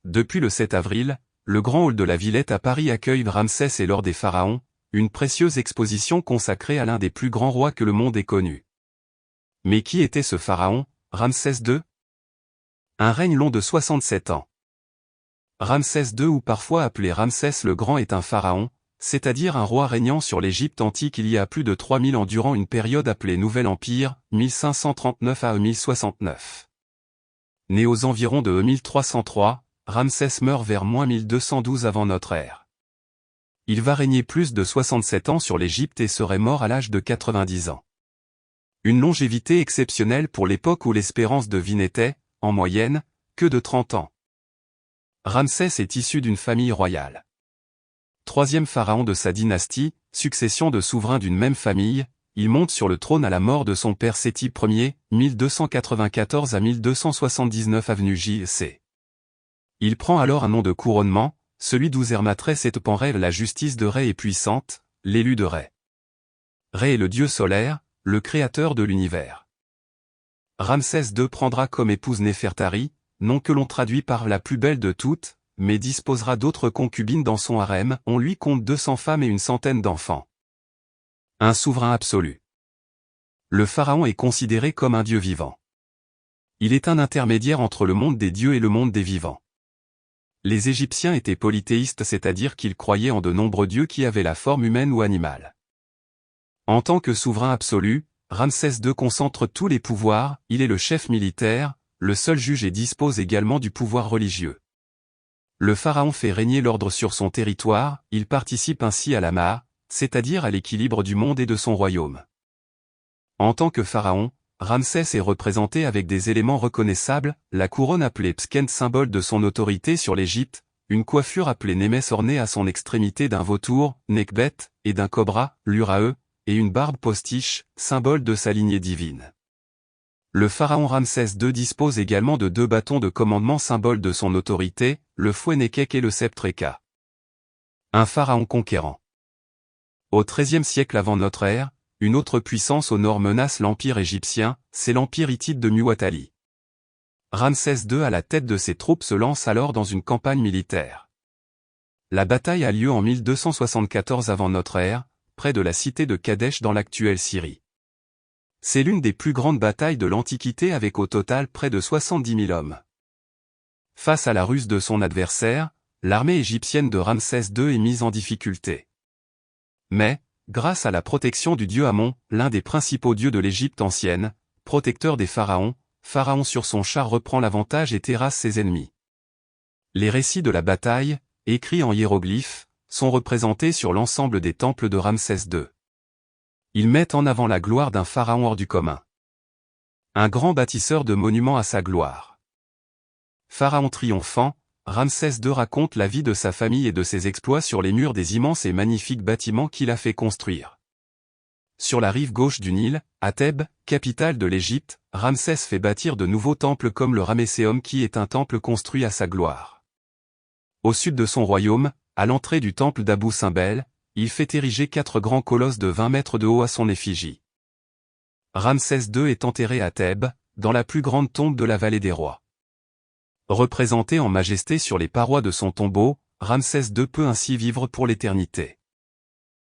Depuis le 7 avril, le Grand Hall de la Villette à Paris accueille Ramsès et l'or des pharaons, une précieuse exposition consacrée à l'un des plus grands rois que le monde ait connu. Mais qui était ce pharaon, Ramsès II? Un règne long de 67 ans. Ramsès II ou parfois appelé Ramsès le Grand est un pharaon, c'est-à-dire un roi régnant sur l'Égypte antique il y a plus de 3000 ans durant une période appelée Nouvel Empire, 1539 à 1069. Né aux environs de 1303, Ramsès meurt vers -1212 avant notre ère. Il va régner plus de 67 ans sur l'Égypte et serait mort à l'âge de 90 ans. Une longévité exceptionnelle pour l'époque où l'espérance de vie n'était, en moyenne, que de 30 ans. Ramsès est issu d'une famille royale. Troisième pharaon de sa dynastie, succession de souverains d'une même famille, il monte sur le trône à la mort de son père Séti Ier, 1294 à 1279 avenue J.C. Il prend alors un nom de couronnement, celui d'Ousermatrès Setpenrès, la justice de Ré est puissante, l'élu de Ré. Ré est le dieu solaire, le créateur de l'univers. Ramsès II prendra comme épouse Néfertari, nom que l'on traduit par la plus belle de toutes, mais disposera d'autres concubines dans son harem, on lui compte 200 femmes et une centaine d'enfants. Un souverain absolu. Le pharaon est considéré comme un dieu vivant. Il est un intermédiaire entre le monde des dieux et le monde des vivants. Les Égyptiens étaient polythéistes, c'est-à-dire qu'ils croyaient en de nombreux dieux qui avaient la forme humaine ou animale. En tant que souverain absolu, Ramsès II concentre tous les pouvoirs, il est le chef militaire, le seul juge et dispose également du pouvoir religieux. Le pharaon fait régner l'ordre sur son territoire, il participe ainsi à la Ma'a, c'est-à-dire à l'équilibre du monde et de son royaume. En tant que pharaon, Ramsès est représenté avec des éléments reconnaissables, la couronne appelée Pskent symbole de son autorité sur l'Égypte, une coiffure appelée Némès ornée à son extrémité d'un vautour, Nekbet, et d'un cobra, Lurae, et une barbe postiche, symbole de sa lignée divine. Le pharaon Ramsès II dispose également de 2 bâtons de commandement symbole de son autorité, le fouet Nekek et le sceptre Eka. Un pharaon conquérant. Au XIIIe siècle avant notre ère, une autre puissance au nord menace l'empire égyptien, c'est l'empire hittite de Muwatalli. Ramsès II à la tête de ses troupes se lance alors dans une campagne militaire. La bataille a lieu en 1274 avant notre ère, près de la cité de Kadesh dans l'actuelle Syrie. C'est l'une des plus grandes batailles de l'Antiquité avec au total près de 70 000 hommes. Face à la ruse de son adversaire, l'armée égyptienne de Ramsès II est mise en difficulté. Mais, grâce à la protection du dieu Amon, l'un des principaux dieux de l'Égypte ancienne, protecteur des pharaons, Pharaon sur son char reprend l'avantage et terrasse ses ennemis. Les récits de la bataille, écrits en hiéroglyphes, sont représentés sur l'ensemble des temples de Ramsès II. Ils mettent en avant la gloire d'un pharaon hors du commun. Un grand bâtisseur de monuments à sa gloire. Pharaon triomphant, Ramsès II raconte la vie de sa famille et de ses exploits sur les murs des immenses et magnifiques bâtiments qu'il a fait construire. Sur la rive gauche du Nil, à Thèbes, capitale de l'Égypte, Ramsès fait bâtir de nouveaux temples comme le Ramesséum qui est un temple construit à sa gloire. Au sud de son royaume, à l'entrée du temple d'Abou Simbel, il fait ériger 4 grands colosses de 20 mètres de haut à son effigie. Ramsès II est enterré à Thèbes, dans la plus grande tombe de la vallée des rois. Représenté en majesté sur les parois de son tombeau, Ramsès II peut ainsi vivre pour l'éternité.